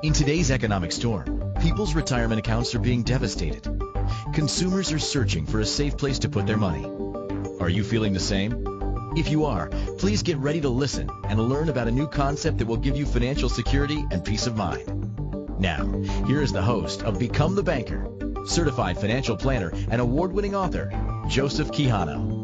In today's economic storm, people's retirement accounts are being devastated. Consumers are searching for a safe place to put their money. Are you feeling the same? If you are, please get ready to listen and learn about a new concept that will give you financial security and peace of mind. Now, here is the host of Become the Banker, certified financial planner and award-winning author, Joseph Quijano.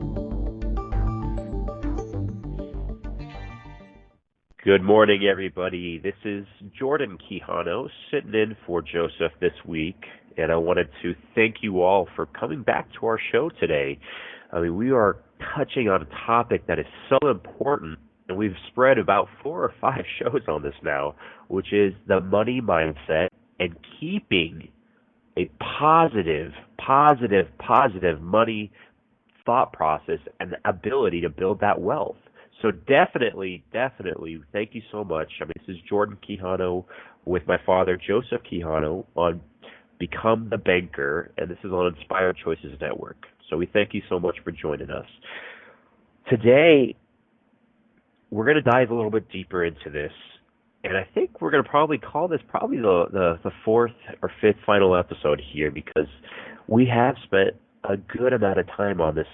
Good morning, everybody. This is Jordan Quijano sitting in for Joseph this week, and I wanted to thank you all for coming back to our show today. We are touching on a topic that is so important, and we've spread about 4 or 5 shows on this now, which is the money mindset and keeping a positive money thought process and the ability to build that wealth. So definitely, thank you so much. This is Jordan Quijano with my father, Joseph Quijano, on Become the Banker, and this is on Inspired Choices Network. So we thank you so much for joining us. Today, we're going to dive a little bit deeper into this, and I think we're going to probably call this the 4th or 5th final episode here, because we have spent a good amount of time on this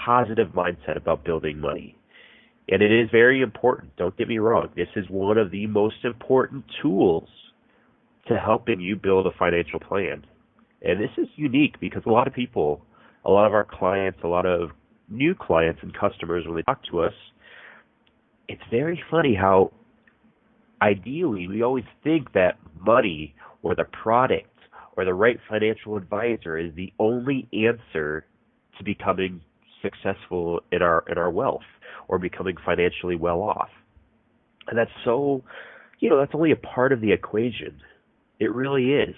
positive mindset about building money. And it is very important. Don't get me wrong. This is one of the most important tools to helping you build a financial plan. And this is unique because a lot of people, a lot of our clients, a lot of new clients and customers, when they talk to us, it's very funny how ideally we always think that money or the product or the right financial advisor is the only answer to becoming successful in our wealth or becoming financially well off. And that's that's only a part of the equation. It really is.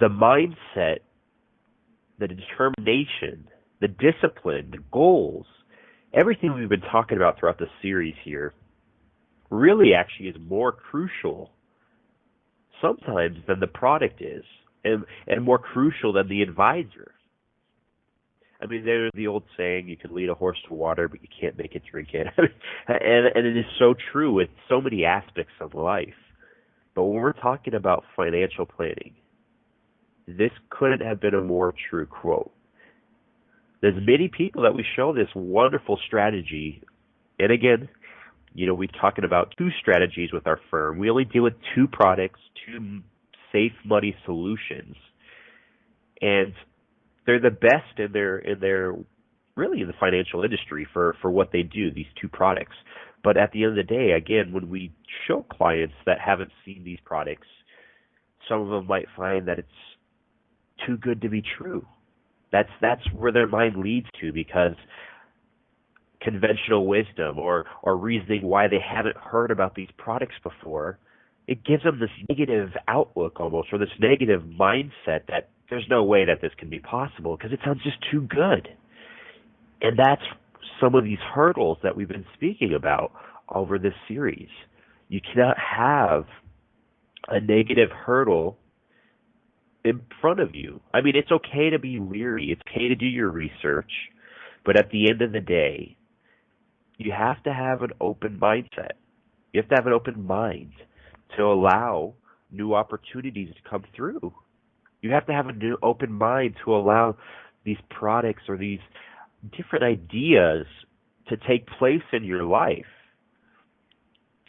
The mindset, the determination, the discipline, the goals, everything we've been talking about throughout the series here really actually is more crucial sometimes than the product is, and more crucial than the advisor. There's the old saying, you can lead a horse to water, but you can't make it drink it. and it is so true with so many aspects of life. But when we're talking about financial planning, this couldn't have been a more true quote. There's many people that we show this wonderful strategy. And again, we're talking about 2 strategies with our firm. We only deal with 2 products, 2 safe money solutions. And they're the best in their really in the financial industry for what they do, these 2 products. But at the end of the day, again, when we show clients that haven't seen these products, some of them might find that it's too good to be true. That's where their mind leads to, because conventional wisdom or reasoning why they haven't heard about these products before, it gives them this negative outlook almost, or this negative mindset that there's no way that this can be possible because it sounds just too good. And that's some of these hurdles that we've been speaking about over this series. You cannot have a negative hurdle in front of you. It's okay to be leery. It's okay to do your research. But at the end of the day, you have to have an open mindset. You have to have an open mind to allow new opportunities to come through. You have to have a new open mind to allow these products or these different ideas to take place in your life.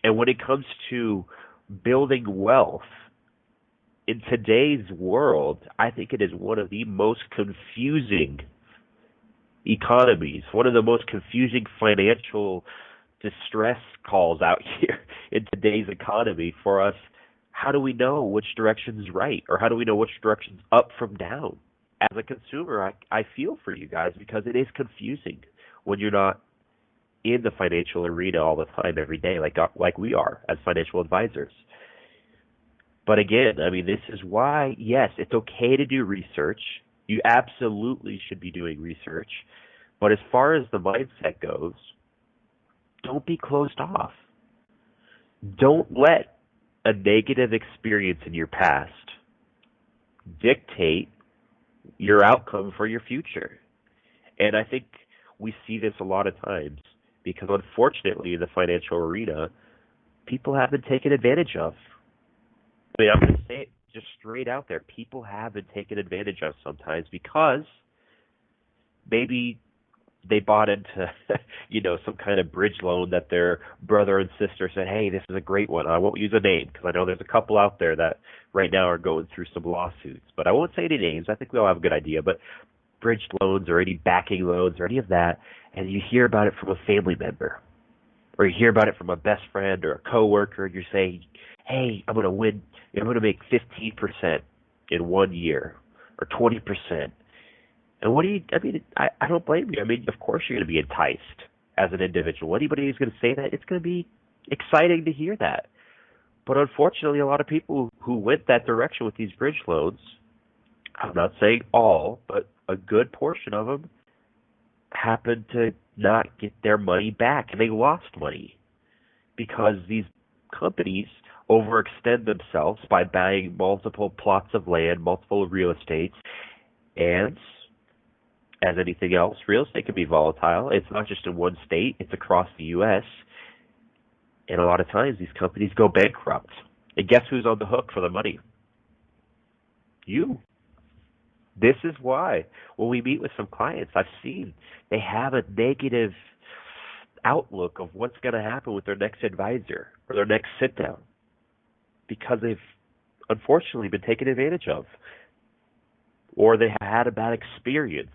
And when it comes to building wealth, in today's world, I think it is one of the most confusing economies, one of the most confusing financial distress calls out here in today's economy for us. How do we know which direction is right, or how do we know which direction is up from down? As a consumer, I feel for you guys, because it is confusing when you're not in the financial arena all the time, every day, like we are as financial advisors. But again, this is why, yes, it's okay to do research. You absolutely should be doing research. But as far as the mindset goes, don't be closed off. Don't let a negative experience in your past dictate your outcome for your future. And I think we see this a lot of times because, unfortunately, in the financial arena, people have been taken advantage of. I mean, I'm going to say it just straight out there. People have been taken advantage of sometimes because maybe they bought into, some kind of bridge loan that their brother and sister said, hey, this is a great one. I won't use a name because I know there's a couple out there that right now are going through some lawsuits. But I won't say any names. I think we all have a good idea. But bridge loans or any backing loans or any of that, and you hear about it from a family member or you hear about it from a best friend or a coworker, and you're saying, hey, I'm going to win. I'm going to make 15% in 1 year or 20%. And I don't blame you. I mean, of course you're going to be enticed as an individual. Anybody who's going to say that, it's going to be exciting to hear that. But unfortunately, a lot of people who went that direction with these bridge loans, I'm not saying all, but a good portion of them happened to not get their money back, and they lost money because these companies overextend themselves by buying multiple plots of land, multiple real estates, and as anything else, real estate can be volatile. It's not just in one state, it's across the U.S., and a lot of times these companies go bankrupt. And guess who's on the hook for the money? You. This is why when we meet with some clients, I've seen they have a negative outlook of what's going to happen with their next advisor or their next sit down because they've unfortunately been taken advantage of or they had a bad experience.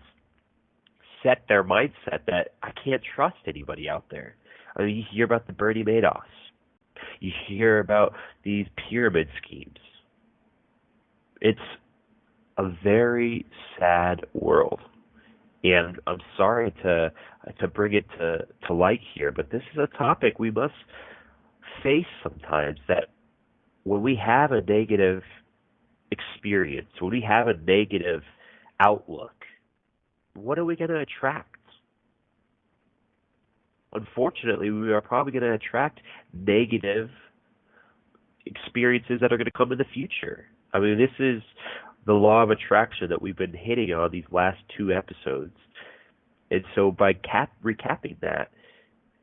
Set their mindset that I can't trust anybody out there. I mean, you hear about the Bernie Madoffs. You hear about these pyramid schemes. It's a very sad world. And I'm sorry to bring it to light here, but this is a topic we must face sometimes, that when we have a negative experience, when we have a negative outlook, what are we going to attract? Unfortunately, we are probably going to attract negative experiences that are going to come in the future. I mean, this is the law of attraction that we've been hitting on these last 2 episodes. And so by recapping that,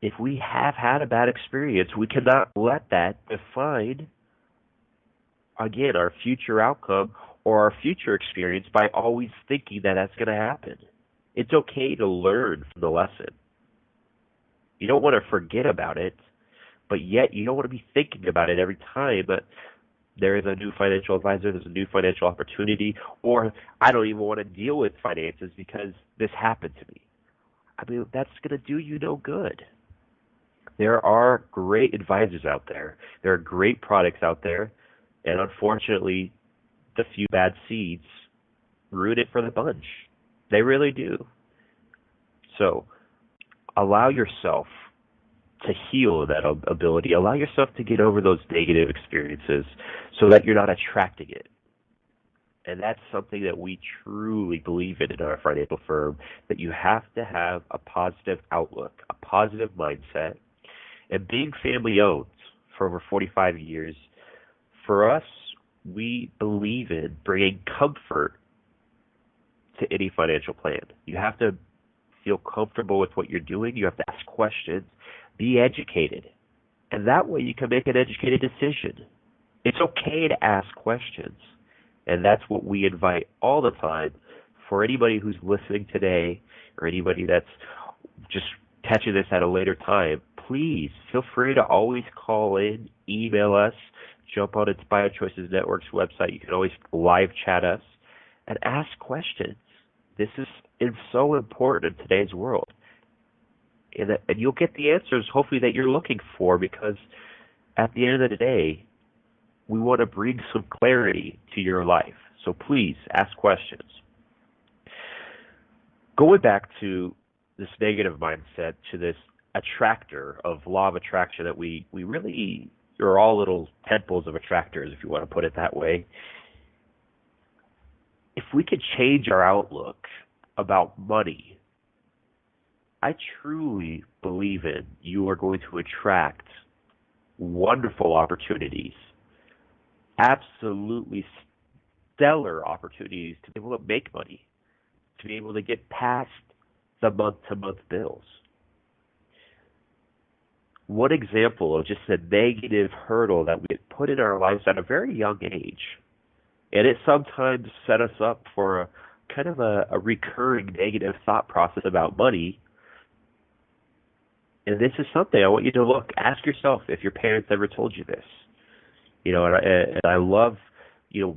if we have had a bad experience, we cannot let that define, again, our future outcome or our future experience by always thinking that that's going to happen. It's okay to learn from the lesson. You don't want to forget about it, but yet you don't want to be thinking about it every time that there is a new financial advisor, there's a new financial opportunity, or I don't even want to deal with finances because this happened to me. I mean, that's going to do you no good. There are great advisors out there. There are great products out there, and unfortunately, the few bad seeds ruin it for the bunch. They really do. So, allow yourself to heal that ability. Allow yourself to get over those negative experiences so that you're not attracting it. And that's something that we truly believe in our financial firm, that you have to have a positive outlook, a positive mindset. And being family owned for over 45 years, for us, we believe in bringing comfort to any financial plan. You have to feel comfortable with what you're doing. You have to ask questions. Be educated. And that way you can make an educated decision. It's okay to ask questions. And that's what we invite all the time for anybody who's listening today or anybody that's just catching this at a later time. Please feel free to always call in, email us, jump on Inspired Choices Network's website. You can always live chat us and ask questions. This is so important in today's world. And you'll get the answers, hopefully, that you're looking for, because at the end of the day, we want to bring some clarity to your life. So please ask questions. Going back to this negative mindset, to this attractor of law of attraction that we really are all little temples of attractors, if you want to put it that way. If we could change our outlook about money, I truly believe you are going to attract wonderful opportunities, absolutely stellar opportunities to be able to make money, to be able to get past the month-to-month bills. One example of just a negative hurdle that we had put in our lives at a very young age. And it sometimes set us up for a kind of a recurring negative thought process about money. And this is something I want you to ask yourself if your parents ever told you this. And I love,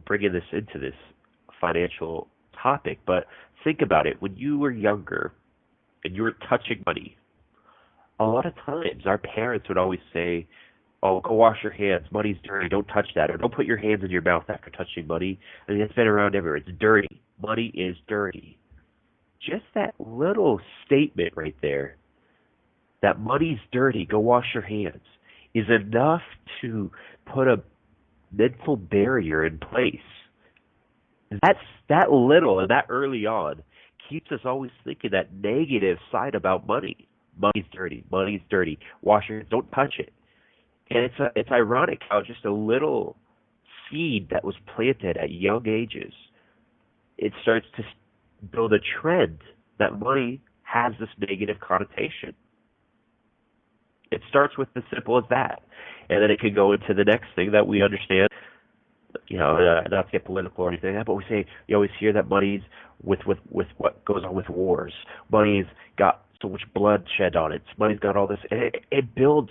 bringing this into this financial topic, but think about it. When you were younger and you were touching money, a lot of times our parents would always say, oh, go wash your hands. Money's dirty. Don't touch that. Or don't put your hands in your mouth after touching money. I mean, it's been around everywhere. It's dirty. Money is dirty. Just that little statement right there, that money's dirty, go wash your hands, is enough to put a mental barrier in place. That little and that early on keeps us always thinking that negative side about money. Money's dirty. Money's dirty. Wash your hands. Don't touch it. And it's ironic how just a little seed that was planted at young ages, it starts to build a trend that money has this negative connotation. It starts with as simple as that. And then it can go into the next thing that we understand, not to get political or anything like that, but you always hear that money's with what goes on with wars. Money's got so much bloodshed on it. Money's got all this. And it builds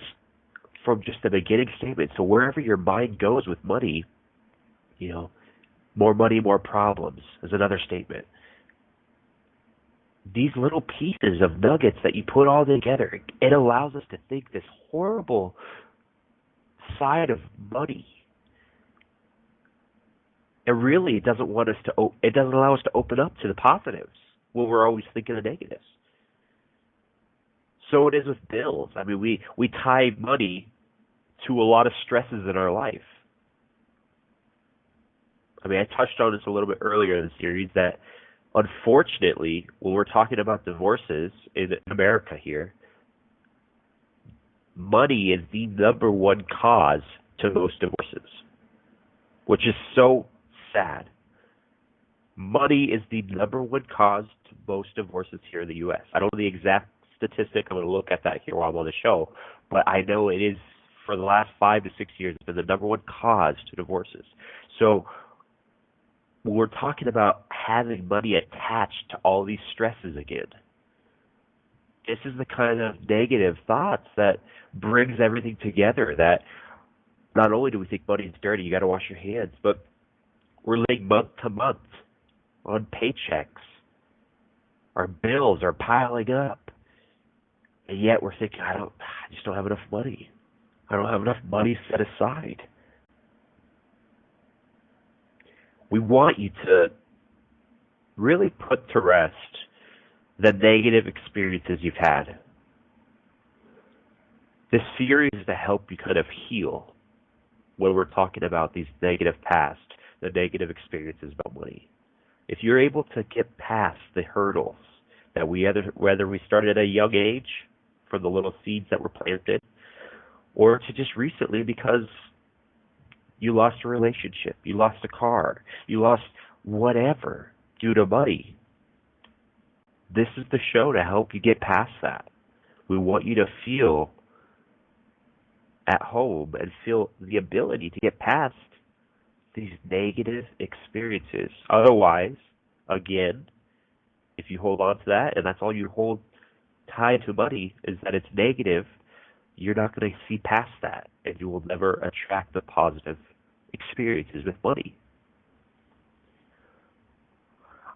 from just the beginning statement. So wherever your mind goes with money, more money, more problems is another statement. These little pieces of nuggets that you put all together, it allows us to think this horrible side of money. It really doesn't want us to. It doesn't allow us to open up to the positives when we're always thinking the negatives. So it is with bills. I mean, we tie money to a lot of stresses in our life. I mean, I touched on this a little bit earlier in the series that, unfortunately, when we're talking about divorces in America here, money is the number one cause to most divorces, which is so sad. Money is the number one cause to most divorces here in the U.S. I don't know the exact statistic. I'm going to look at that here while I'm on the show, but I know it is, for the last 5 to 6 years, it's been the number one cause to divorces. So when we're talking about having money attached to all these stresses again, this is the kind of negative thoughts that brings everything together, that not only do we think money's dirty, you got to wash your hands, but we're living month to month on paychecks. Our bills are piling up. And yet we're thinking, I just don't have enough money. I don't have enough money set aside. We want you to really put to rest the negative experiences you've had. This series is to help you kind of heal when we're talking about these negative past, the negative experiences about money. If you're able to get past the hurdles that whether we started at a young age from the little seeds that were planted, or to just recently because you lost a relationship, you lost a car, you lost whatever due to money, this is the show to help you get past that. We want you to feel at home and feel the ability to get past these negative experiences. Otherwise, again, if you hold on to that and that's all you hold tied to money is that it's negative, you're not going to see past that, and you will never attract the positive experiences with money.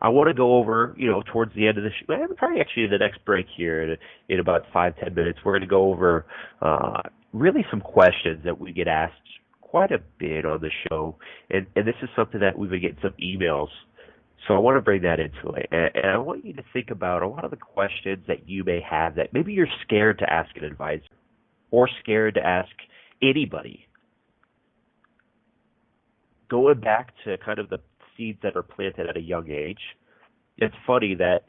I want to go over, towards the end of the show, probably actually in the next break here in about 5-10 minutes, we're going to go over really some questions that we get asked quite a bit on the show, and this is something that we've been getting some emails. So I want to bring that into it, and I want you to think about a lot of the questions that you may have that maybe you're scared to ask an advisor or scared to ask anybody. Going back to kind of the seeds that are planted at a young age, it's funny that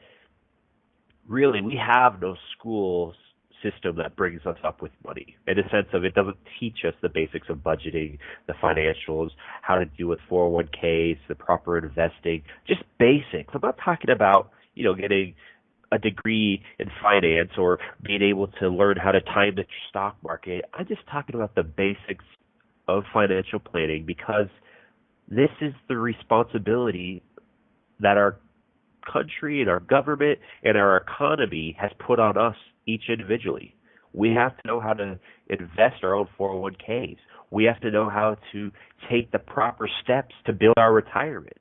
really we have no school system that brings us up with money, in the sense of it doesn't teach us the basics of budgeting, the financials, how to deal with 401ks, the proper investing, just basics. I'm not talking about, getting a degree in finance or being able to learn how to time the stock market. I'm just talking about the basics of financial planning, because this is the responsibility that our country and our government and our economy has put on us each individually. We have to know how to invest our own 401ks. We have to know how to take the proper steps to build our retirement.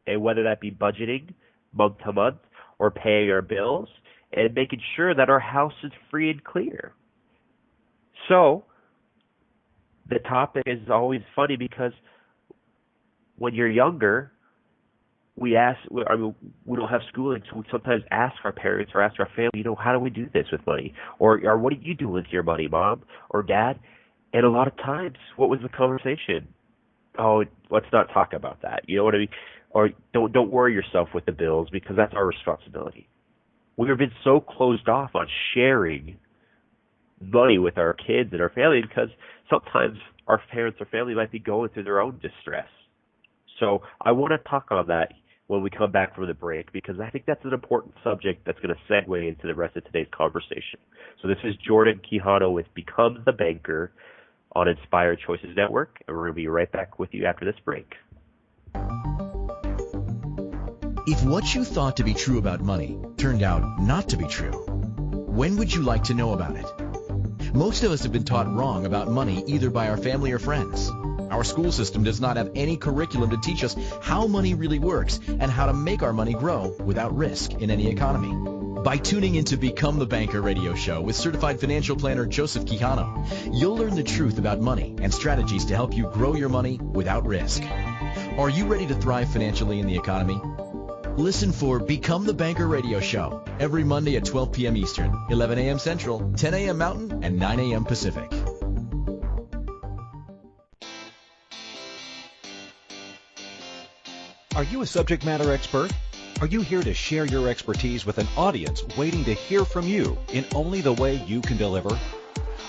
And whether that be budgeting month to month or paying our bills and making sure that our house is free and clear. So the topic is always funny because when you're younger, we don't have schooling, so we sometimes ask our parents or ask our family, how do we do this with money? Or what do you do with your money, Mom or Dad? And a lot of times, what was the conversation? Oh, let's not talk about that. You know what I mean? Or don't worry yourself with the bills, because that's our responsibility. We've been so closed off on sharing money with our kids and our family because sometimes our parents or family might be going through their own distress. So I want to talk on that when we come back from the break, because I think that's an important subject that's going to segue into the rest of today's conversation. So this is Jordan Quijano with Become the Banker on Inspired Choices Network, and we're going to be right back with you after this break. If what you thought to be true about money turned out not to be true, when would you like to know about it? Most of us have been taught wrong about money either by our family or friends. Our school system does not have any curriculum to teach us how money really works and how to make our money grow without risk in any economy. By tuning into Become the Banker radio show with certified financial planner Joseph Quijano, you'll learn the truth about money and strategies to help you grow your money without risk. Are you ready to thrive financially in the economy? Listen for Become the Banker radio show every Monday at 12 p.m. Eastern, 11 a.m. Central, 10 a.m. Mountain, and 9 a.m. Pacific. Are you a subject matter expert? Are you here to share your expertise with an audience waiting to hear from you in only the way you can deliver?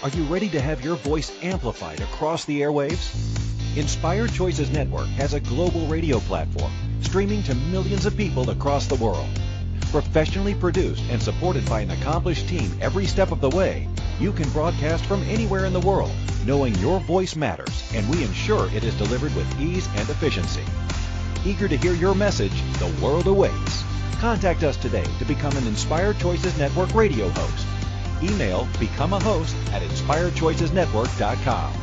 Are you ready to have your voice amplified across the airwaves? Inspired Choices Network has a global radio platform streaming to millions of people across the world. Professionally produced and supported by an accomplished team every step of the way, you can broadcast from anywhere in the world, knowing your voice matters, and we ensure it is delivered with ease and efficiency. Eager to hear your message, the world awaits. Contact us today to become an Inspired Choices Network radio host. Email becomeahost@inspiredchoicesnetwork.com.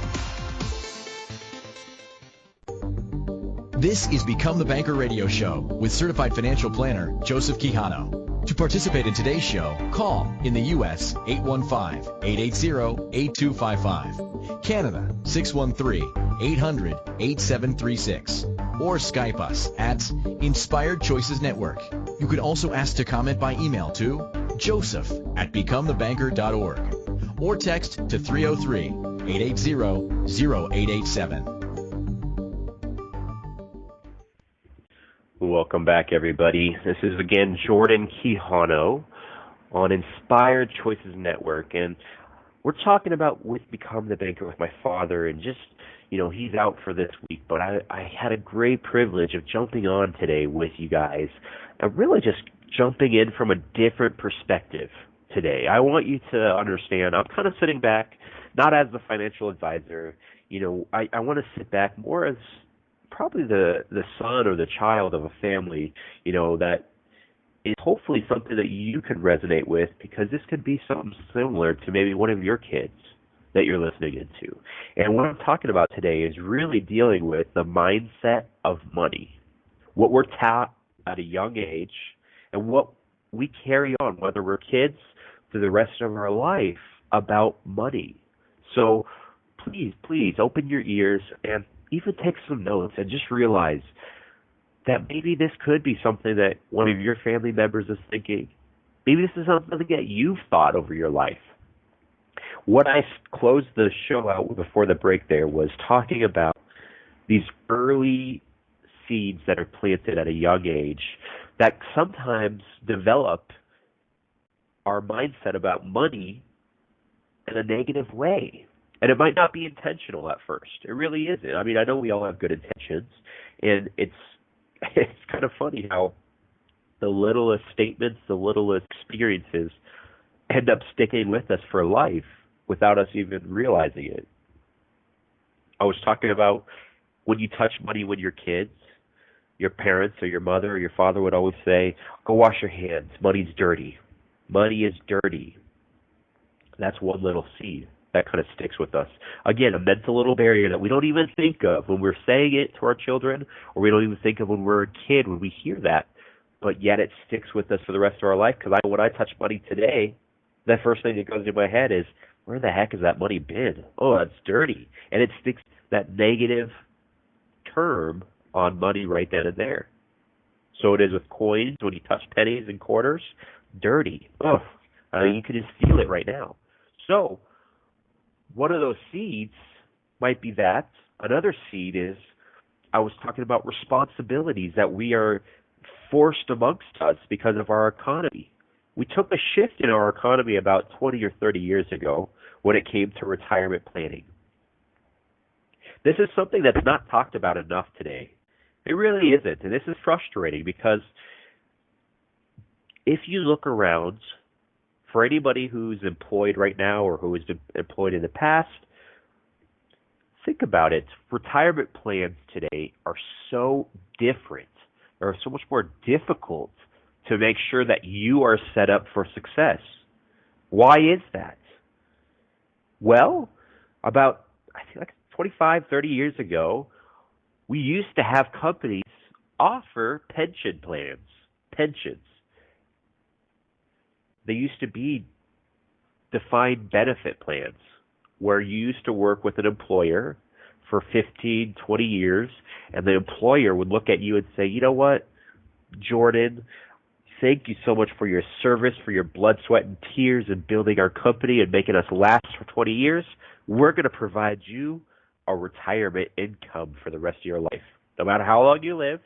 This is Become the Banker radio show with certified financial planner Joseph Quijano. To participate in today's show, call in the U.S. 815-880-8255, Canada 613-800-8736, or Skype us at Inspired Choices Network. You can also ask to comment by email to joseph@becomethebanker.org or text to 303-880-0887. Welcome back, everybody. This is, again, Jordan Quijano on Inspired Choices Network, and we're talking about with Become the Banker with my father, and just, he's out for this week, but I had a great privilege of jumping on today with you guys, and really just jumping in from a different perspective today. I want you to understand, I'm kind of sitting back, not as the financial advisor, I want to sit back more as probably the son or the child of a family, that is hopefully something that you can resonate with, because this could be something similar to maybe one of your kids that you're listening into. And what I'm talking about today is really dealing with the mindset of money, what we're taught at a young age, and what we carry on, whether we're kids, through the rest of our life about money. So please open your ears and even take some notes and just realize that maybe this could be something that one of your family members is thinking. Maybe this is something that you've thought over your life. What I closed the show out with before the break there was talking about these early seeds that are planted at a young age that sometimes develop our mindset about money in a negative way. And it might not be intentional at first. It really isn't. I mean, I know we all have good intentions, and it's kind of funny how the littlest statements, the littlest experiences end up sticking with us for life without us even realizing it. I was talking about when you touch money when you're kids, your parents or your mother or your father would always say, go wash your hands. Money's dirty. Money is dirty. That's one little seed that kind of sticks with us. Again, a mental little barrier that we don't even think of when we're saying it to our children, or we don't even think of when we're a kid when we hear that. But yet it sticks with us for the rest of our life, because when I touch money today, the first thing that goes into my head is, where the heck has that money been? Oh, that's dirty. And it sticks that negative term on money right then and there. So it is with coins. When you touch pennies and quarters, dirty. Oh, I mean, you can just feel it right now. So one of those seeds might be that. Another seed is, I was talking about responsibilities that we are forced amongst us because of our economy. We took a shift in our economy about 20 or 30 years ago when it came to retirement planning. This is something that's not talked about enough today. It really isn't, and this is frustrating because if you look around, for anybody who's employed right now or who has been employed in the past, think about it. Retirement plans today are so different, or so much more difficult to make sure that you are set up for success. Why is that? Well, about, I think, like 25, 30 years ago, we used to have companies offer pension plans, pensions. They used to be defined benefit plans where you used to work with an employer for 15, 20 years, and the employer would look at you and say, you know what, Jordan, thank you so much for your service, for your blood, sweat, and tears in building our company and making us last for 20 years. We're going to provide you a retirement income for the rest of your life. No matter how long you live,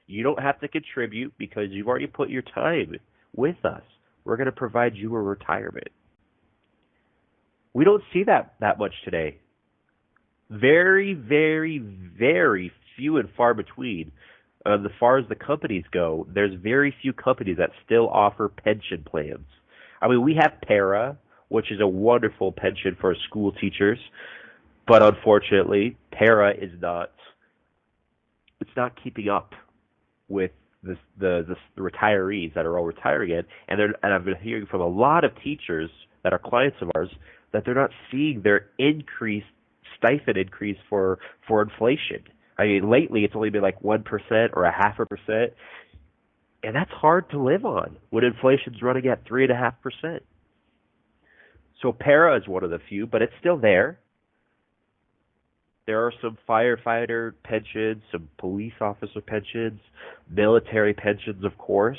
you don't have to contribute because you've already put your time with us. We're going to provide you a retirement. We don't see that much today. Very, very, very few and far between. As far as the companies go, there's very few companies that still offer pension plans. I mean, we have PARA, which is a wonderful pension for school teachers, but unfortunately, PARA is not keeping up with the retirees that are all retiring in, and I've been hearing from a lot of teachers that are clients of ours that they're not seeing their stipend increase for inflation. I mean, lately it's only been like 1% or 0.5%, and that's hard to live on when inflation's running at 3.5%. So PARA is one of the few, but it's still there. There are some firefighter pensions, some police officer pensions, military pensions, of course.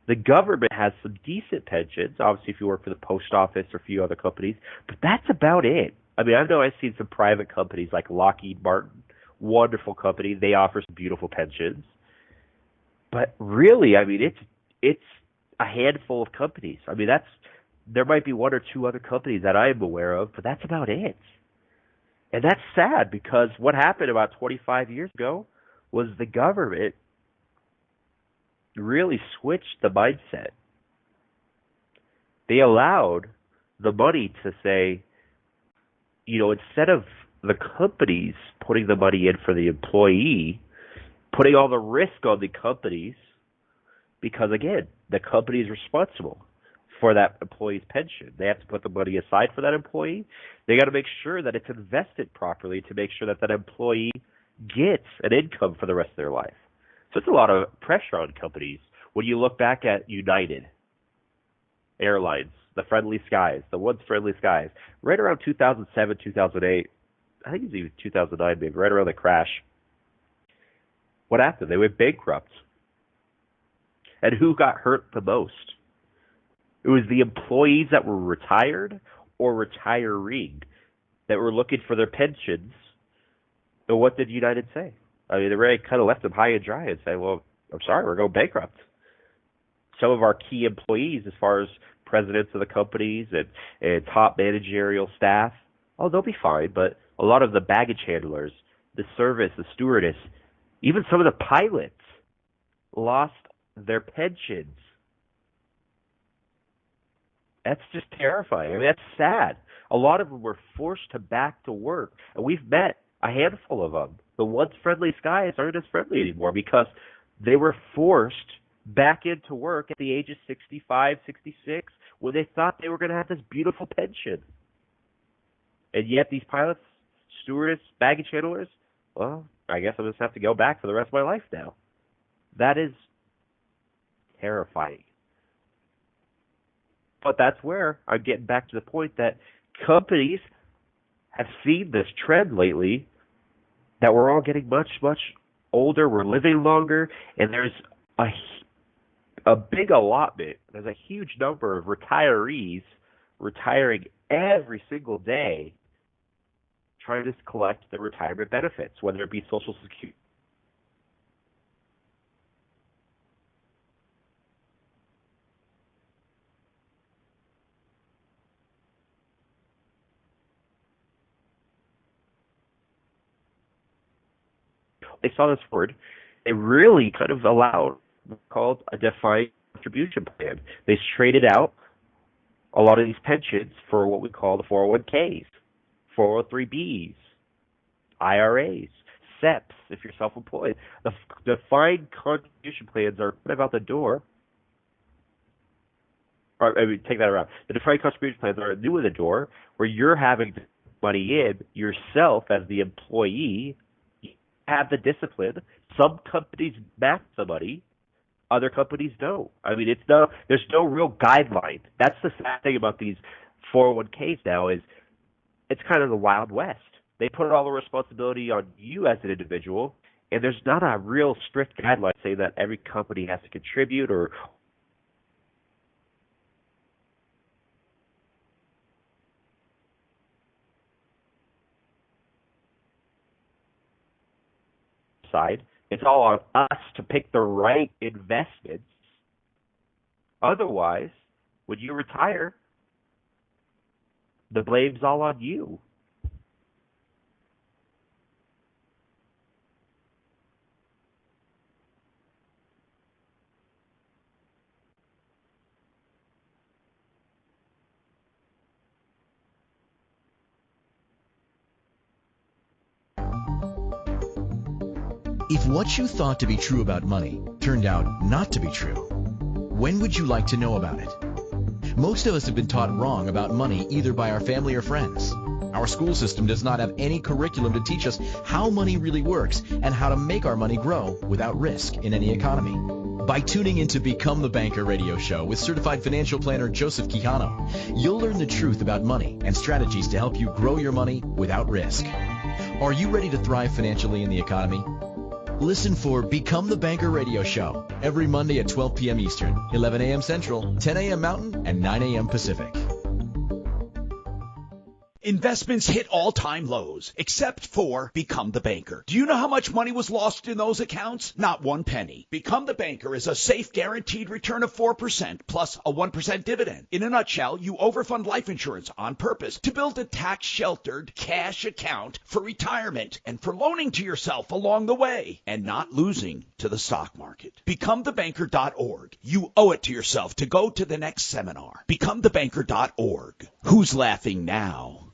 The government has some decent pensions, obviously if you work for the post office or a few other companies, but that's about it. I mean, I know I've seen some private companies like Lockheed Martin, wonderful company. They offer some beautiful pensions. But really, I mean, it's a handful of companies. I mean, there might be one or two other companies that I am aware of, but that's about it. And that's sad because what happened about 25 years ago was the government really switched the mindset. They allowed the money to say, you know, instead of the companies putting the money in for the employee, putting all the risk on the companies, because again, the company is responsible for that employee's pension. They have to put the money aside for that employee. They got to make sure that it's invested properly to make sure that that employee gets an income for the rest of their life. So it's a lot of pressure on companies. When you look back at United Airlines, the Friendly Skies, the once Friendly Skies, right around 2007, 2008, I think it was even 2009 maybe, right around the crash, what happened? They went bankrupt. And who got hurt the most? It was the employees that were retired or retiring that were looking for their pensions. So what did United say? I mean, they really kind of left them high and dry and said, well, I'm sorry, we're going bankrupt. Some of our key employees, as far as presidents of the companies and top managerial staff, oh, they'll be fine. But a lot of the baggage handlers, the service, the stewardess, even some of the pilots lost their pensions. That's just terrifying. I mean, that's sad. A lot of them were forced to back to work, and we've met a handful of them. The once friendly skies aren't as friendly anymore because they were forced back into work at the age of 65, 66, when they thought they were going to have this beautiful pension. And yet these pilots, stewardess, baggage handlers, well, I guess I'll just have to go back for the rest of my life now. That is terrifying. But that's where I'm getting back to the point that companies have seen this trend lately that we're all getting much, much older, we're living longer, and there's a big allotment. There's a huge number of retirees retiring every single day trying to collect their retirement benefits, whether it be Social Security. They saw this word. They really kind of allowed what's called a defined contribution plan. They traded out a lot of these pensions for what we call the 401ks, 403bs, IRAs, SEPs if you're self-employed. The defined contribution plans are kind of out the door. Or, I mean, take that around. The defined contribution plans are new in the door where you're having to put money in yourself as the employee. Have the discipline. Some companies match the money, other companies don't. I mean, there's no real guideline. That's the sad thing about these 401ks now is it's kind of the Wild West. They put all the responsibility on you as an individual, and there's not a real strict guideline saying that every company has to contribute or side. It's all on us to pick the right investments. Otherwise, when you retire, the blame's all on you. If what you thought to be true about money turned out not to be true, when would you like to know about it? Most of us have been taught wrong about money either by our family or friends. Our school system does not have any curriculum to teach us how money really works and how to make our money grow without risk in any economy. By tuning into Become the Banker radio show with certified financial planner Joseph Quijano, you'll learn the truth about money and strategies to help you grow your money without risk. Are you ready to thrive financially in the economy? Listen for Become the Banker radio show every Monday at 12 p.m. Eastern, 11 a.m. Central, 10 a.m. Mountain, and 9 a.m. Pacific. Investments hit all-time lows, except for Become the Banker. Do you know how much money was lost in those accounts? Not one penny. Become the Banker is a safe, guaranteed return of 4% plus a 1% dividend. In a nutshell, you overfund life insurance on purpose to build a tax-sheltered cash account for retirement and for loaning to yourself along the way and not losing to the stock market. BecomeTheBanker.org. You owe it to yourself to go to the next seminar. BecomeTheBanker.org. Who's laughing now?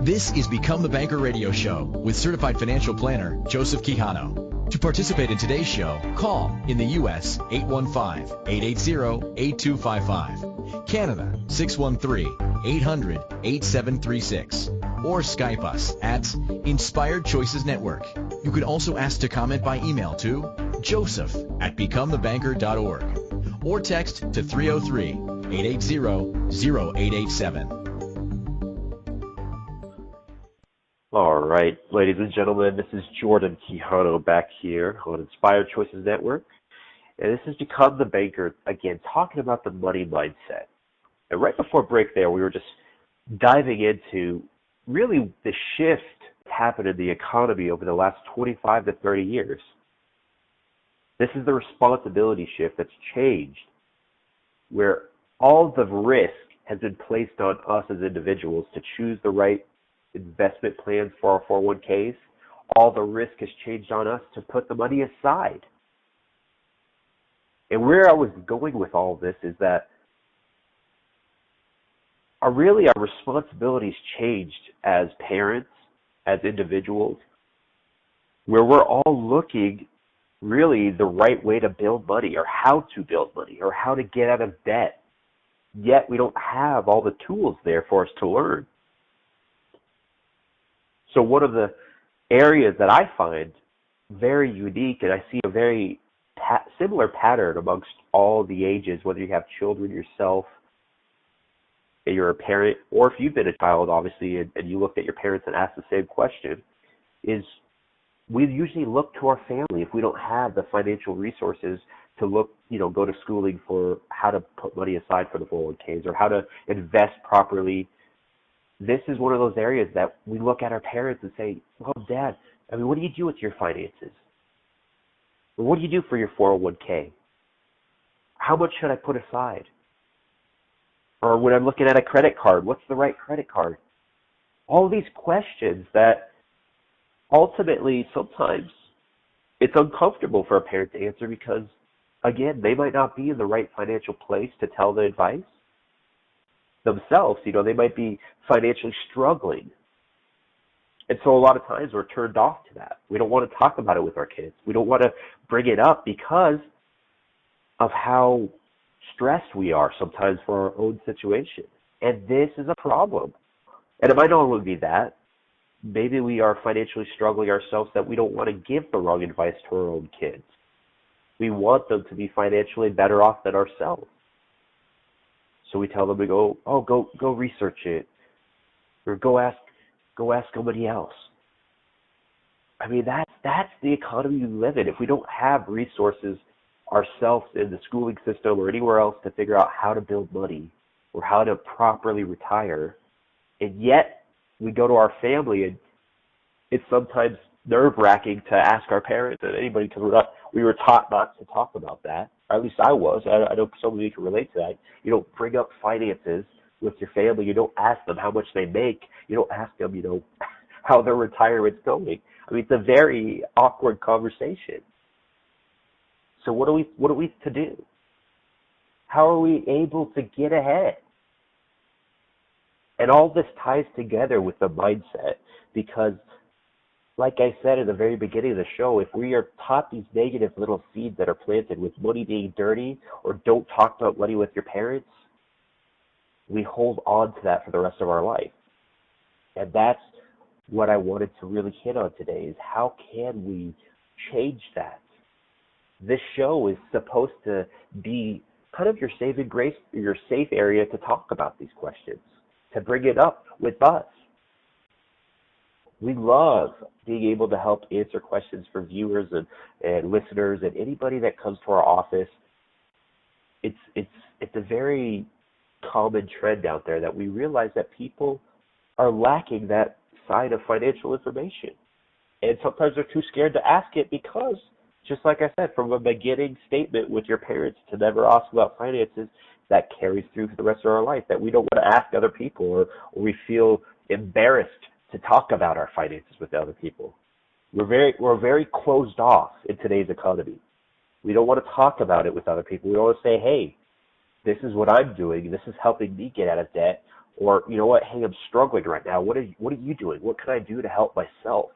This is Become the Banker radio show with certified financial planner Joseph Quijano. To participate in today's show, call in the U.S. 815-880-8255, Canada 613-800-8736, or Skype us at Inspired Choices Network. You can also ask to comment by email to joseph@becomethebanker.org or text to 303-880-0887. All right, ladies and gentlemen, this is Jordan Quijano back here on Inspired Choices Network. And this has Become the Banker, again, talking about the money mindset. And right before break there, we were just diving into really the shift that's happened in the economy over the last 25 to 30 years. This is the responsibility shift that's changed, where all the risk has been placed on us as individuals to choose the right investment plans for our 401ks. All the risk has changed on us to put the money aside. And where I was going with all this is that our responsibilities changed as parents, as individuals, where we're all looking really the right way to build money or how to build money or how to get out of debt. Yet we don't have all the tools there for us to learn. So one of the areas that I find very unique, and I see a very similar pattern amongst all the ages, whether you have children yourself, and you're a parent, or if you've been a child, obviously, and you looked at your parents and asked the same question, is we usually look to our family if we don't have the financial resources to go to schooling for how to put money aside for the 401ks or how to invest properly. This is one of those areas that we look at our parents and say, well, Dad, what do you do with your finances? Or what do you do for your 401k? How much should I put aside? Or when I'm looking at a credit card, what's the right credit card? All these questions that ultimately sometimes it's uncomfortable for a parent to answer because, again, they might not be in the right financial place to tell the advice themselves. They might be financially struggling. And so a lot of times we're turned off to that. We don't want to talk about it with our kids. We don't want to bring it up because of how stressed we are sometimes for our own situation. And this is a problem. And it might not only be that. Maybe we are financially struggling ourselves that we don't want to give the wrong advice to our own kids. We want them to be financially better off than ourselves. So we tell them to go research it, or go ask somebody else. That's the economy we live in. If we don't have resources ourselves in the schooling system or anywhere else to figure out how to build money or how to properly retire, and yet we go to our family, and it's sometimes nerve-wracking to ask our parents and anybody, because we were taught not to talk about that. Or at least I was. I know some of you can relate to that. You don't bring up finances with your family. You don't ask them how much they make. You don't ask them, how their retirement's going. It's a very awkward conversation. So what are we to do? How are we able to get ahead? And all this ties together with the mindset because, like I said in the very beginning of the show, if we are taught these negative little seeds that are planted with money being dirty or don't talk about money with your parents, we hold on to that for the rest of our life. And that's what I wanted to really hit on today is how can we change that? This show is supposed to be kind of your saving grace, your safe area to talk about these questions, to bring it up with us. We love being able to help answer questions for viewers and listeners and anybody that comes to our office. It's a very common trend out there that we realize that people are lacking that side of financial information. And sometimes they're too scared to ask it because, just like I said, from a beginning statement with your parents to never ask about finances, that carries through for the rest of our life, that we don't want to ask other people or we feel embarrassed to talk about our finances with other people. We're very closed off in today's economy. We don't want to talk about it with other people. We don't want to say, hey, this is what I'm doing. This is helping me get out of debt. Or, you know what, hey, I'm struggling right now. What are you doing? What can I do to help myself?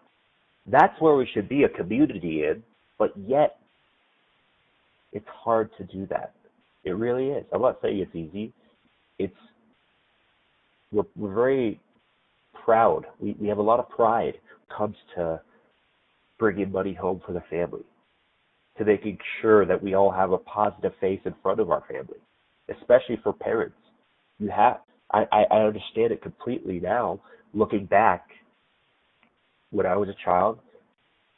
That's where we should be a community in, but yet it's hard to do that. It really is. I'm not saying it's easy. We're very proud. We have a lot of pride when it comes to bringing money home for the family, to making sure that we all have a positive face in front of our family, especially for parents. I understand it completely now, looking back when I was a child,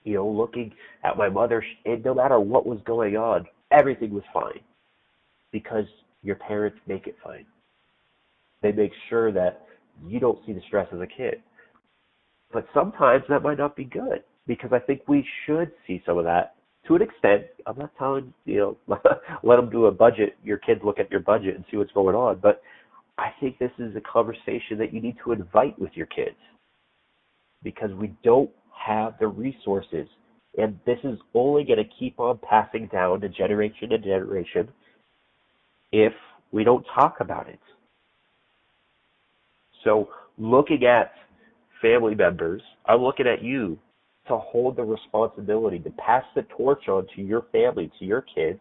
looking at my mother, and no matter what was going on, everything was fine because your parents make it fine. They make sure that you don't see the stress as a kid. But sometimes that might not be good because I think we should see some of that to an extent. I'm not telling, let them do a budget, your kids look at your budget and see what's going on, but I think this is a conversation that you need to invite with your kids because we don't have the resources And this is only going to keep on passing down to generation to generation if we don't talk about it. So looking at family members, I'm looking at you to hold the responsibility to pass the torch on to your family, to your kids,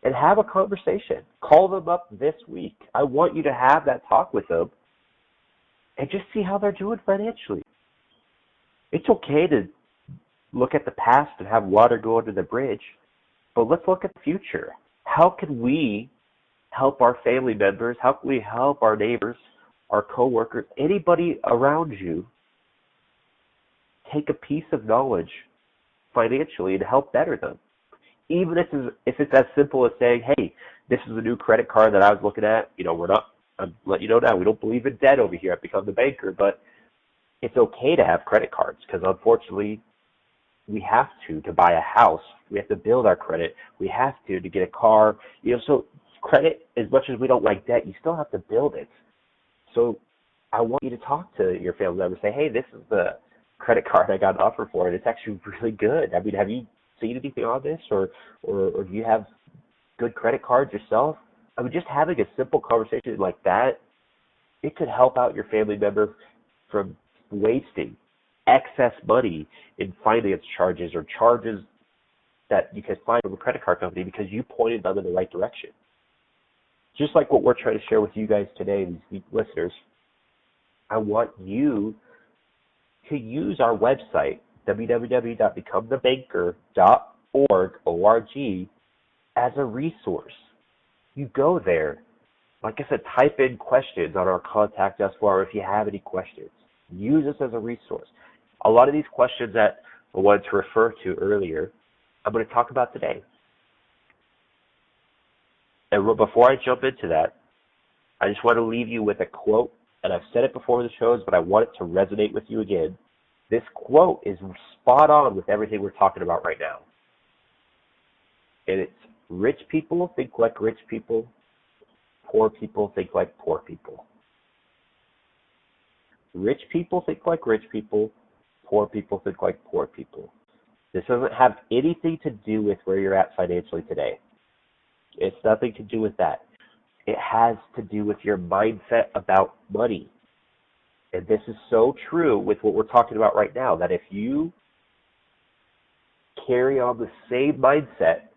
and have a conversation. Call them up this week. I want you to have that talk with them and just see how they're doing financially. It's okay to look at the past and have water go under the bridge, but let's look at the future. How can we help our family members? How can we help our neighbors, our coworkers, anybody around you take a piece of knowledge financially and help better them? Even if it's as simple as saying, hey, this is a new credit card that I was looking at. I'm letting you know now, we don't believe in debt over here at Become the Banker, but it's okay to have credit cards because unfortunately we have to buy a house. We have to build our credit. We have to get a car. So credit, as much as we don't like debt, you still have to build it. So I want you to talk to your family member and say, hey, this is the credit card I got an offer for, and it's actually really good. I mean, have you seen anything on this, or do you have good credit cards yourself? I mean, just having a simple conversation like that, it could help out your family member from wasting excess money in finance charges or charges that you can find from a credit card company because you pointed them in the right direction. Just like what we're trying to share with you guys today, these listeners, I want you to use our website, www.becomethebanker.org, as a resource. You go there. Like I said, type in questions on our contact us form if you have any questions. Use us as a resource. A lot of these questions that I wanted to refer to earlier, I'm going to talk about today. And before I jump into that, I just want to leave you with a quote, and I've said it before in the shows, but I want it to resonate with you again. This quote is spot on with everything we're talking about right now. And it's, rich people think like rich people, poor people think like poor people. Rich people think like rich people, poor people think like poor people. This doesn't have anything to do with where you're at financially today. It's nothing to do with that. It has to do with your mindset about money. And this is so true with what we're talking about right now, that if you carry on the same mindset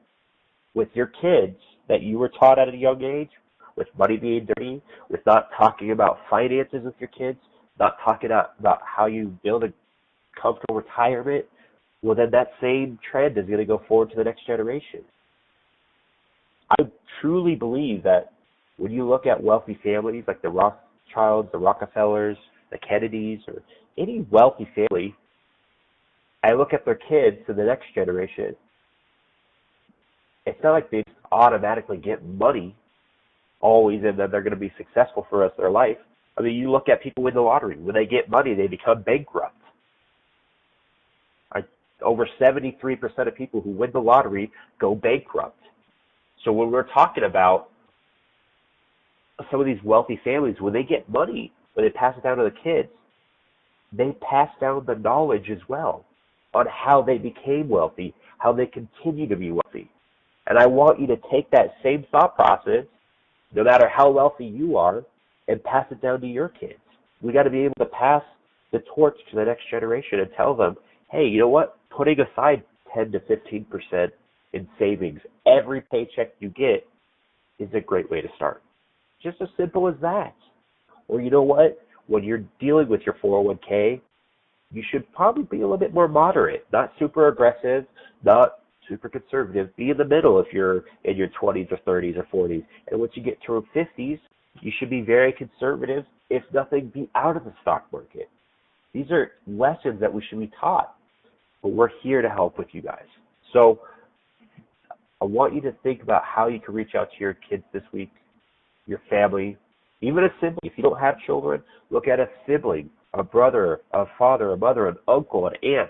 with your kids that you were taught at a young age, with money being dirty, with not talking about finances with your kids, not talking about how you build a comfortable retirement, well, then that same trend is going to go forward to the next generation. I truly believe that when you look at wealthy families like the Rothschilds, the Rockefellers, the Kennedys, or any wealthy family, I look at their kids to the next generation. It's not like they automatically get money always and then they're going to be successful for the rest of their life. I mean, you look at people win the lottery. When they get money, they become bankrupt. Over 73% of people who win the lottery go bankrupt. So when we're talking about some of these wealthy families, when they get money, when they pass it down to the kids, they pass down the knowledge as well on how they became wealthy, how they continue to be wealthy. And I want you to take that same thought process, no matter how wealthy you are, and pass it down to your kids. We got to be able to pass the torch to the next generation and tell them, hey, you know what? Putting aside 10 to 15% in savings every paycheck you get is a great way to start. Just as simple as that. Or you know what? When you're dealing with your 401k, you should probably be a little bit more moderate, not super aggressive, not super conservative. Be in the middle if you're in your 20s or 30s or 40s. And once you get to 50s, you should be very conservative. If nothing, be out of the stock market. These are lessons that we should be taught. But we're here to help with you guys. So I want you to think about how you can reach out to your kids this week, your family, even a sibling. If you don't have children, look at a sibling, a brother, a father, a mother, an uncle, an aunt,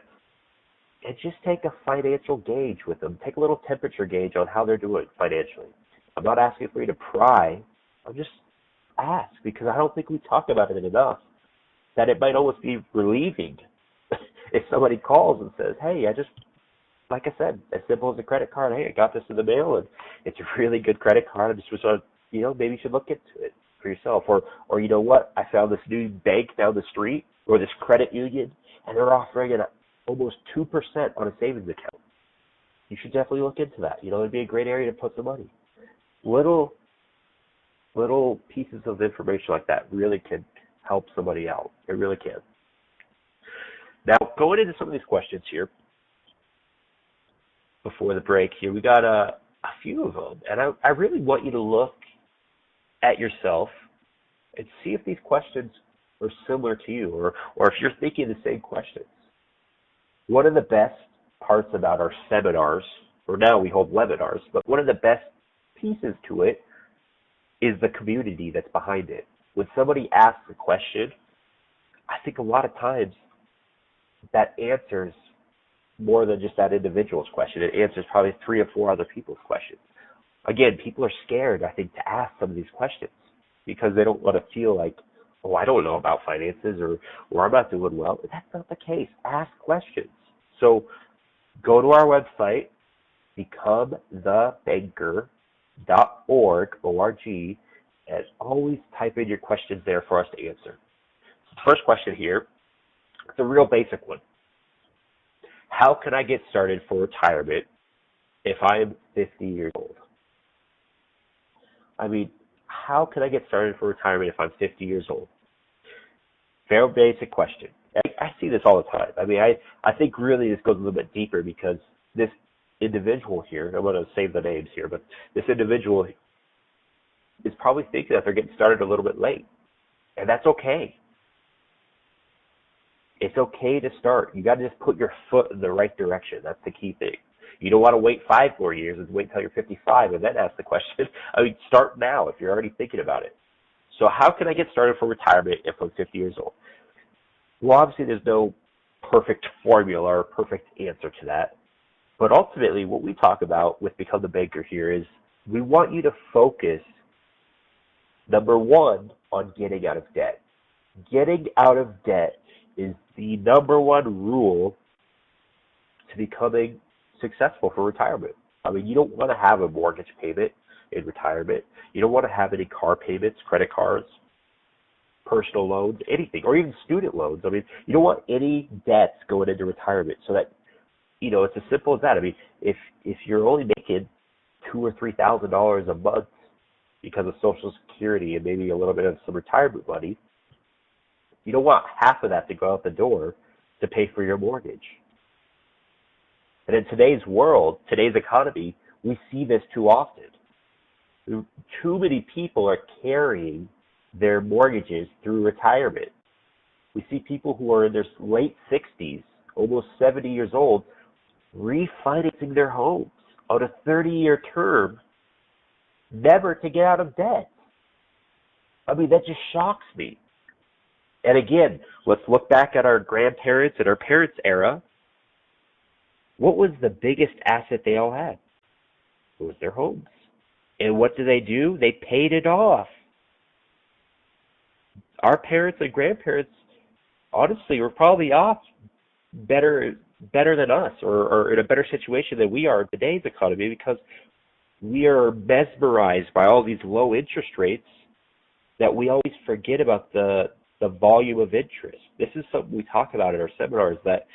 and just take a financial gauge with them. Take a little temperature gauge on how they're doing financially. I'm not asking for you to pry. I'm just ask, because I don't think we talk about it enough, that it might almost be relieving if somebody calls and says, hey, like I said, as simple as a credit card. Hey, I got this in the mail, and it's a really good credit card. I just was on, maybe you should look into it for yourself. Or you know what? I found this new bank down the street, or this credit union, and they're offering almost 2% on a savings account. You should definitely look into that. It'd be a great area to put some money. Little pieces of information like that really can help somebody out. It really can. Now, going into some of these questions here before the break here, we got a few of them, and I really want you to look at yourself and see if these questions are similar to you, or if you're thinking the same questions. One of the best parts about our seminars, or now we hold webinars, but one of the best pieces to it is the community that's behind it. When somebody asks a question, I think a lot of times that answers more than just that individual's question. It answers probably 3 or 4 other people's questions. Again, people are scared, I think, to ask some of these questions because they don't want to feel like, oh, I don't know about finances, or I'm not doing well. That's not the case. Ask questions. So go to our website, becomethebanker.org, O-R-G, and always type in your questions there for us to answer. So the first question here, it's a real basic one. How can I get started for retirement if I'm 50 years old? I mean, how can I get started for retirement if I'm 50 years old? Very basic question. I see this all the time. I mean, I think really this goes a little bit deeper because this individual here, I'm going to save the names here, but this individual is probably thinking that they're getting started a little bit late. And that's okay. It's okay to start. You got to just put your foot in the right direction. That's the key thing. You don't want to wait 5 more years and wait until you're 55 and then ask the question. I mean, start now if you're already thinking about it. So how can I get started for retirement if I'm 50 years old? Well, obviously there's no perfect formula or perfect answer to that. But ultimately what we talk about with Become the Banker here is we want you to focus, number 1, on getting out of debt. Getting out of debt is the number 1 rule to becoming successful for retirement. I mean, you don't want to have a mortgage payment in retirement. You don't want to have any car payments, credit cards, personal loans, anything, or even student loans. I mean, you don't want any debts going into retirement. So that, it's as simple as that. I mean, if you're only making $2,000 or $3,000 a month because of Social Security and maybe a little bit of some retirement money, you don't want half of that to go out the door to pay for your mortgage. And in today's world, today's economy, we see this too often. Too many people are carrying their mortgages through retirement. We see people who are in their late 60s, almost 70 years old, refinancing their homes on a 30-year term, never to get out of debt. I mean, that just shocks me. And again, let's look back at our grandparents and our parents' era. What was the biggest asset they all had? It was their homes. And what did they do? They paid it off. Our parents and grandparents, honestly, were probably off better than us, or in a better situation than we are in today's economy, because we are mesmerized by all these low interest rates that we always forget about the volume of interest. This is something we talk about in our seminars, that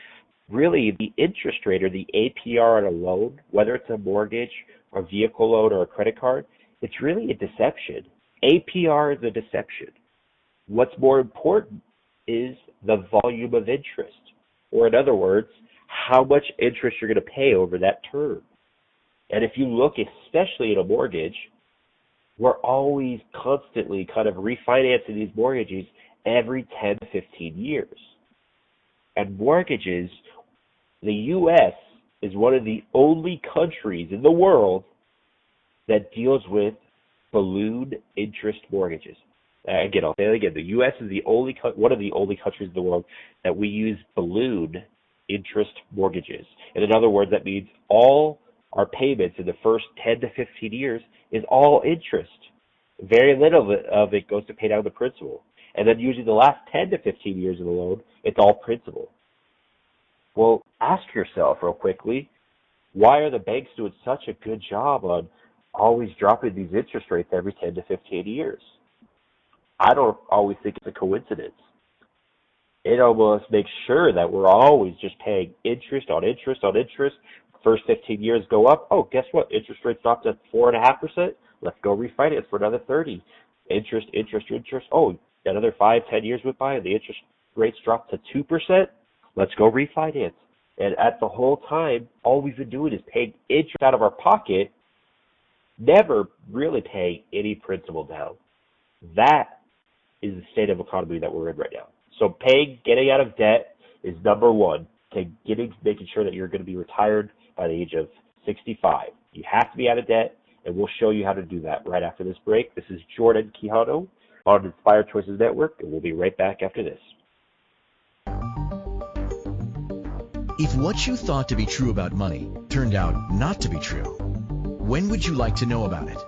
really the interest rate, or the APR on a loan, whether it's a mortgage or vehicle loan or a credit card, it's really a deception. APR is a deception. What's more important is the volume of interest, or in other words, how much interest you're going to pay over that term. And if you look especially at a mortgage, we're always constantly kind of refinancing these mortgages every 10 to 15 years. And mortgages, the U.S. is one of the only countries in the world that deals with balloon interest mortgages. Again, I'll say it again. The U.S. is one of the only countries in the world that we use balloon interest mortgages. And in other words, that means all our payments in the first 10 to 15 years is all interest. Very little of it goes to pay down the principal. And then usually the last 10 to 15 years of the loan, it's all principal. Well, ask yourself real quickly, Why are the banks doing such a good job on always dropping these interest rates every 10 to 15 years? I don't always think it's a coincidence. It almost makes sure that we're always just paying interest on interest on interest. First 15 years go up. Oh, guess what? Interest rates dropped to 4.5%. Let's go refinance for another 30. Interest. Oh, another 5, 10 years went by and the interest rates dropped to 2%. Let's go refinance. And at the whole time, all we've been doing is paying interest out of our pocket, never really paying any principal down. That is the state of economy that we're in right now. So getting out of debt is number one to making sure that you're going to be retired by the age of 65. You have to be out of debt, and we'll show you how to do that right after this break. This is Jordan Quijano on Inspired Choices Network, and we'll be right back after this. If what you thought to be true about money turned out not to be true, when would you like to know about it?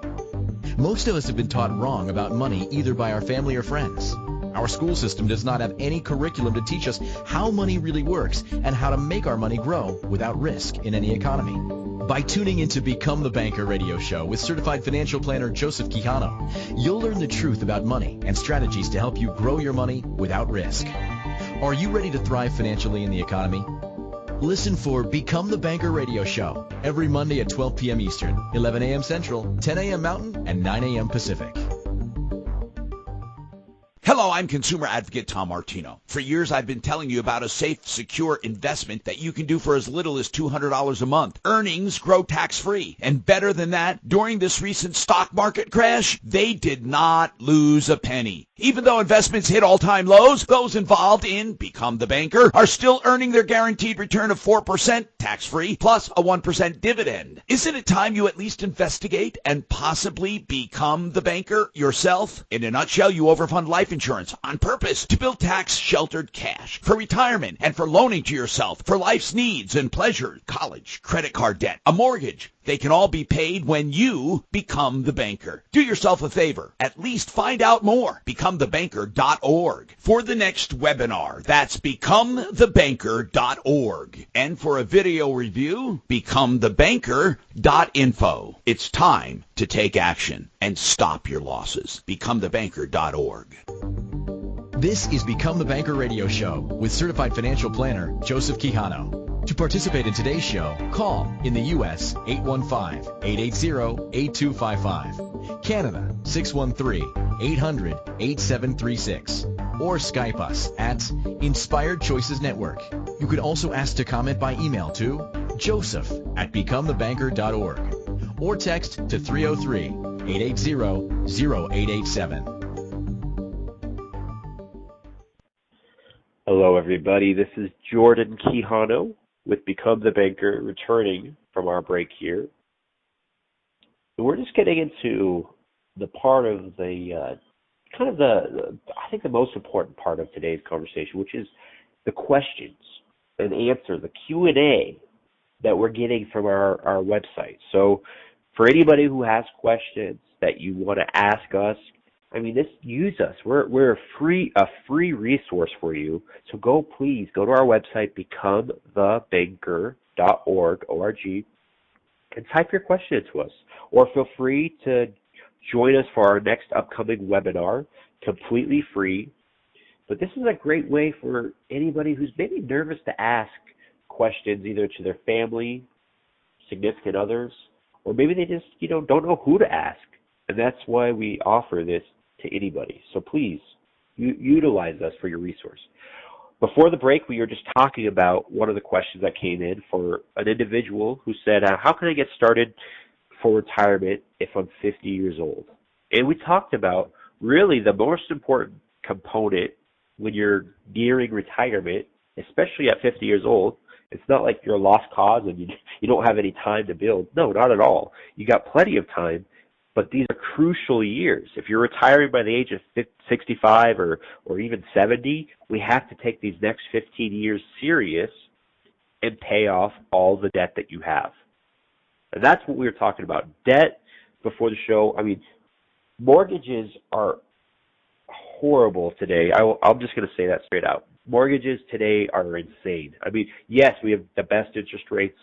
Most of us have been taught wrong about money either by our family or friends. Our school system does not have any curriculum to teach us how money really works and how to make our money grow without risk in any economy. By tuning into Become the Banker radio show with certified financial planner Joseph Quijano, you'll learn the truth about money and strategies to help you grow your money without risk. Are you ready to thrive financially in the economy? Listen for Become the Banker radio show every Monday at 12 p.m. Eastern, 11 a.m. Central, 10 a.m. Mountain, and 9 a.m. Pacific. Hello, I'm consumer advocate Tom Martino. For years, I've been telling you about a safe, secure investment that you can do for as little as $200 a month. Earnings grow tax-free. And better than that, during this recent stock market crash, they did not lose a penny. Even though investments hit all-time lows, those involved in Become the Banker are still earning their guaranteed return of 4% tax-free plus a 1% dividend. Isn't it time you at least investigate and possibly become the banker yourself? In a nutshell, you overfund life insurance on purpose to build tax-sheltered cash for retirement and for loaning to yourself for life's needs and pleasures, college, credit card debt, a mortgage. They can all be paid when you become the banker. Do yourself a favor. At least find out more. BecomeTheBanker.org. For the next webinar, that's BecomeTheBanker.org. And for a video review, BecomeTheBanker.info. It's time to take action and stop your losses. BecomeTheBanker.org. This is Become the Banker radio show with certified financial planner Joseph Quijano. To participate in today's show, call in the U.S. 815-880-8255, Canada 613-800-8736, or Skype us at Inspired Choices Network. You could also ask to comment by email to joseph@becomethebanker.org or text to 303-880-0887. Hello, everybody. This is Jordan Quijano with Become the Banker, returning from our break here. And we're just getting into the part of the I think the most important part of today's conversation, which is the questions and answer, the Q&A that we're getting from our website. So for anybody who has questions that you want to ask us, use us. We're a free resource for you. So please go to our website, becomethebanker.org, and type your question to us. Or feel free to join us for our next upcoming webinar, completely free. But this is a great way for anybody who's maybe nervous to ask questions either to their family, significant others, or maybe they just don't know who to ask. And that's why we offer this to anybody. So please utilize us for your resource. Before the break, we were just talking about one of the questions that came in for an individual who said, how can I get started for retirement if I'm 50 years old? And we talked about really the most important component when you're nearing retirement, especially at 50 years old. It's not like you're a lost cause and you don't have any time to build. No, not at all. You got plenty of time. But these are crucial years. If you're retiring by the age of 65 or even 70, we have to take these next 15 years serious and pay off all the debt that you have. And that's what we were talking about. Debt before the show. Mortgages are horrible today. I'm just going to say that straight out. Mortgages today are insane. Yes, we have the best interest rates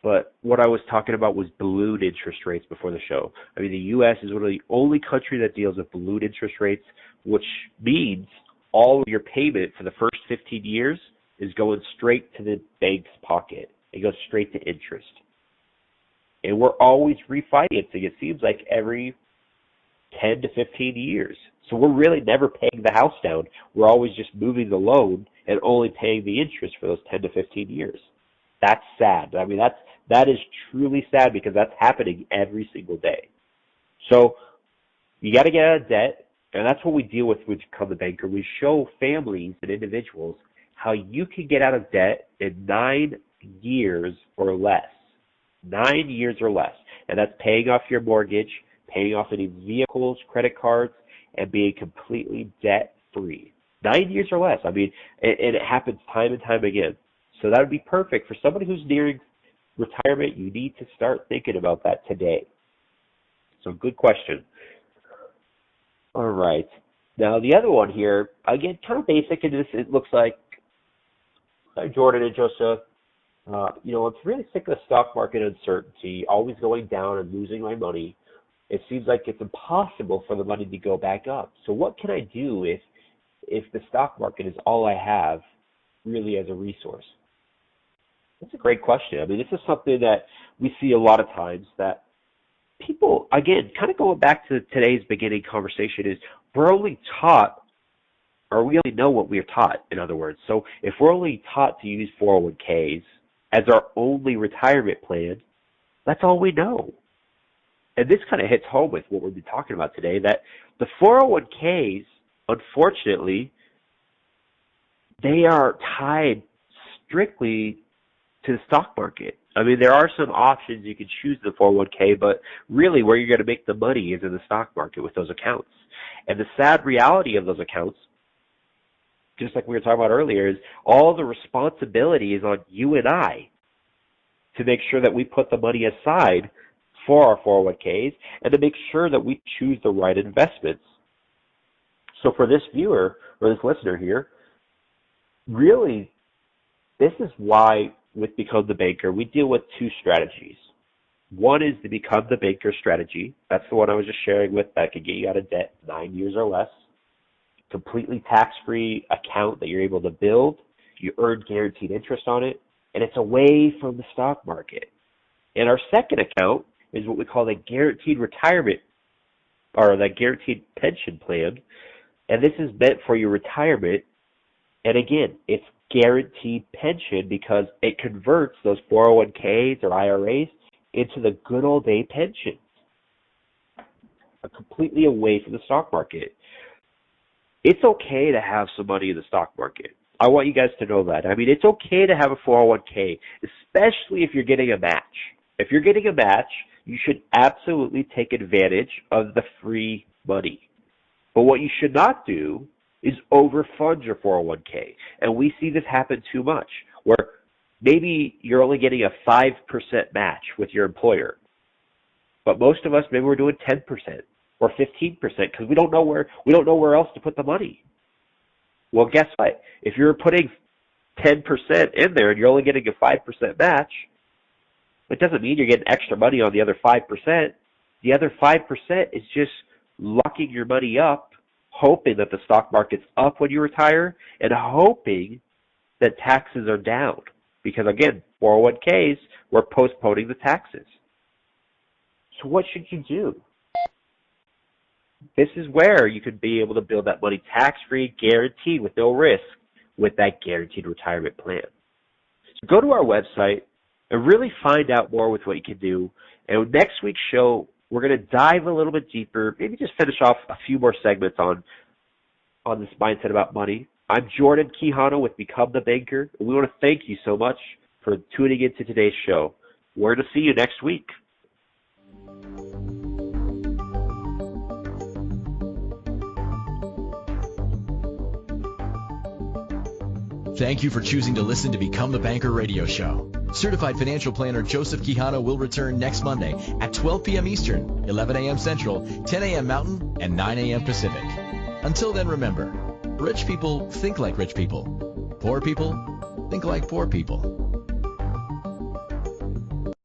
But what I was talking about was balloon interest rates before the show. I mean, the U.S. is one of the only countries that deals with balloon interest rates, which means all of your payment for the first 15 years is going straight to the bank's pocket. It goes straight to interest. And we're always refinancing, it seems like, every 10 to 15 years. So we're really never paying the house down. We're always just moving the loan and only paying the interest for those 10 to 15 years. That's sad. I mean, that is truly sad because that's happening every single day. So you got to get out of debt, and that's what we deal with Become the Banker. We show families and individuals how you can get out of debt in 9 years or less. 9 years or less. And that's paying off your mortgage, paying off any vehicles, credit cards, and being completely debt-free. 9 years or less. I mean, and it happens time and time again. So that would be perfect. For somebody who's nearing retirement, you need to start thinking about that today. So good question. All right. Now the other one here, again, kind of basic in this, it looks like, hi Jordan and Joseph, I'm really sick of the stock market uncertainty, always going down and losing my money. It seems like it's impossible for the money to go back up. So what can I do if the stock market is all I have really as a resource? That's a great question. I mean, this is something that we see a lot of times that people, again, kind of going back to today's beginning conversation, is we're only taught, or we only know what we're taught, in other words. So if we're only taught to use 401ks as our only retirement plan, that's all we know. And this kind of hits home with what we've been talking about today, that the 401ks, unfortunately, they are tied strictly to the stock market. I mean, there are some options you can choose in the 401k, but really where you're going to make the money is in the stock market with those accounts. And the sad reality of those accounts, just like we were talking about earlier, is all the responsibility is on you and I to make sure that we put the money aside for our 401ks and to make sure that we choose the right investments. So for this viewer or this listener here, really, this is why with Become the Banker, we deal with two strategies. One is the Become the Banker strategy. That's the one I was just sharing with that could get you out of debt 9 years or less. Completely tax-free account that you're able to build. You earn guaranteed interest on it, and it's away from the stock market. And our second account is what we call the guaranteed retirement, or the guaranteed pension plan. And this is meant for your retirement. And again, it's guaranteed pension because it converts those 401ks or IRAs into the good old day pensions, completely away from the stock market. It's okay to have some money in the stock market. I want you guys to know that. I mean, it's okay to have a 401k, especially if you're getting a match. If you're getting a match, you should absolutely take advantage of the free money. But what you should not do is overfund your 401k. And we see this happen too much, where maybe you're only getting a 5% match with your employer. But most of us, maybe we're doing 10% or 15% because we don't know where else to put the money. Well, guess what? If you're putting 10% in there and you're only getting a 5% match, it doesn't mean you're getting extra money on the other 5%. The other 5% is just locking your money up, hoping that the stock market's up when you retire, and hoping that taxes are down. Because again, 401ks, we're postponing the taxes. So what should you do? This is where you could be able to build that money tax-free, guaranteed, with no risk, with that guaranteed retirement plan. So go to our website and really find out more with what you can do. And next week's show, we're going to dive a little bit deeper, maybe just finish off a few more segments on this mindset about money. I'm Jordan Quijano with Become the Banker, and we want to thank you so much for tuning into today's show. We're to see you next week. Thank you for choosing to listen to Become the Banker radio show. Certified financial planner Joseph Quijano will return next Monday at 12 p.m. Eastern, 11 a.m. Central, 10 a.m. Mountain, and 9 a.m. Pacific. Until then, remember, rich people think like rich people. Poor people think like poor people.